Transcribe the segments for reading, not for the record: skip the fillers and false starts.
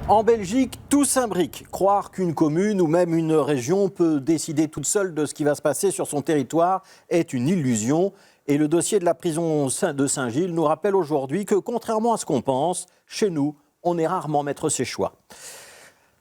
En Belgique, tout s'imbrique. Croire qu'une commune ou même une région peut décider toute seule de ce qui va se passer sur son territoire est une illusion. Et le dossier de la prison de Saint-Gilles nous rappelle aujourd'hui que, contrairement à ce qu'on pense, chez nous, on est rarement maître ses choix.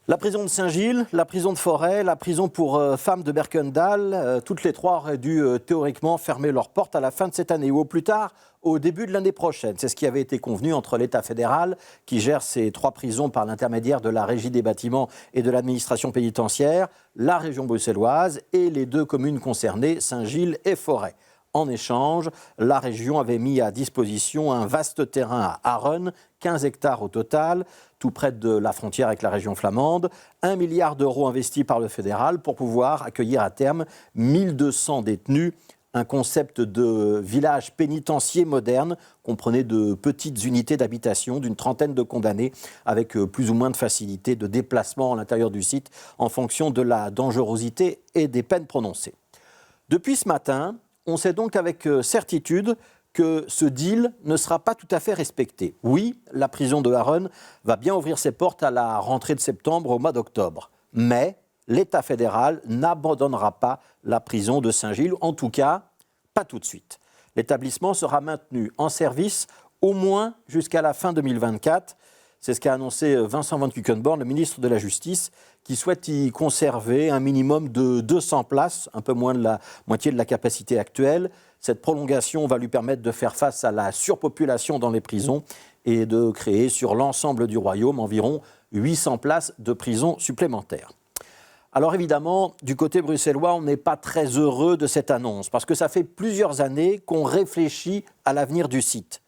La prison de Saint-Gilles, la prison de Forêt, la prison pour femmes de Berkendal, toutes les trois auraient dû théoriquement fermer leurs portes à la fin de cette année ou au plus tard au début de l'année prochaine. C'est ce qui avait été convenu entre l'État fédéral, qui gère ces trois prisons par l'intermédiaire de la Régie des bâtiments et de l'administration pénitentiaire, la région bruxelloise et les deux communes concernées, Saint-Gilles et Forêt. En échange, la région avait mis à disposition un vaste terrain à Arren, 15 hectares au total, tout près de la frontière avec la région flamande, 1 milliard d'euros investis par le fédéral pour pouvoir accueillir à terme 1200 détenus. Un concept de village pénitentiaire moderne comprenait de petites unités d'habitation d'une trentaine de condamnés avec plus ou moins de facilité de déplacement à l'intérieur du site en fonction de la dangerosité et des peines prononcées. Depuis ce matin, on sait donc avec certitude que ce deal ne sera pas tout à fait respecté. Oui, la prison de Arren va bien ouvrir ses portes à la rentrée de septembre au mois d'octobre. Mais l'État fédéral n'abandonnera pas la prison de Saint-Gilles, en tout cas, pas tout de suite. L'établissement sera maintenu en service au moins jusqu'à la fin 2024. C'est ce qu'a annoncé Vincent Van Quickenborne, le ministre de la Justice, qui souhaite y conserver un minimum de 200 places, un peu moins de la moitié de la capacité actuelle. Cette prolongation va lui permettre de faire face à la surpopulation dans les prisons et de créer sur l'ensemble du royaume environ 800 places de prison supplémentaires. Alors évidemment, du côté bruxellois, on n'est pas très heureux de cette annonce parce que ça fait plusieurs années qu'on réfléchit à l'avenir du site.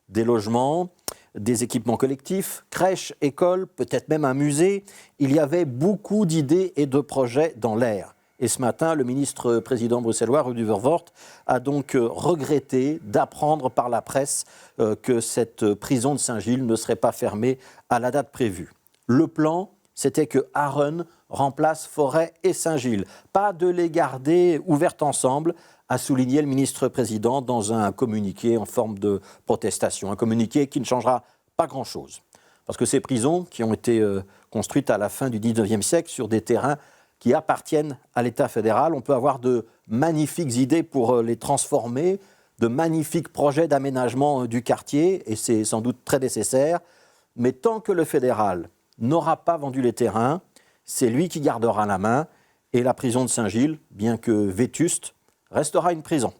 Des logements, des équipements collectifs, crèches, écoles, peut-être même un musée. Il y avait beaucoup d'idées et de projets dans l'air. Et ce matin, le ministre-président bruxellois, Ruud Vervoort, a donc regretté d'apprendre par la presse que cette prison de Saint-Gilles ne serait pas fermée à la date prévue. Le plan, c'était que Arren remplace Forêt et Saint-Gilles. Pas de les garder ouvertes ensemble, a souligné le ministre-président dans un communiqué en forme de protestation. Un communiqué qui ne changera pas grand-chose. Parce que ces prisons, qui ont été construites à la fin du 19e siècle sur des terrains qui appartiennent à l'État fédéral, on peut avoir de magnifiques idées pour les transformer, de magnifiques projets d'aménagement du quartier, et c'est sans doute très nécessaire. Mais tant que le fédéral n'aura pas vendu les terrains, c'est lui qui gardera la main, et la prison de Saint-Gilles, bien que vétuste, restera une prison.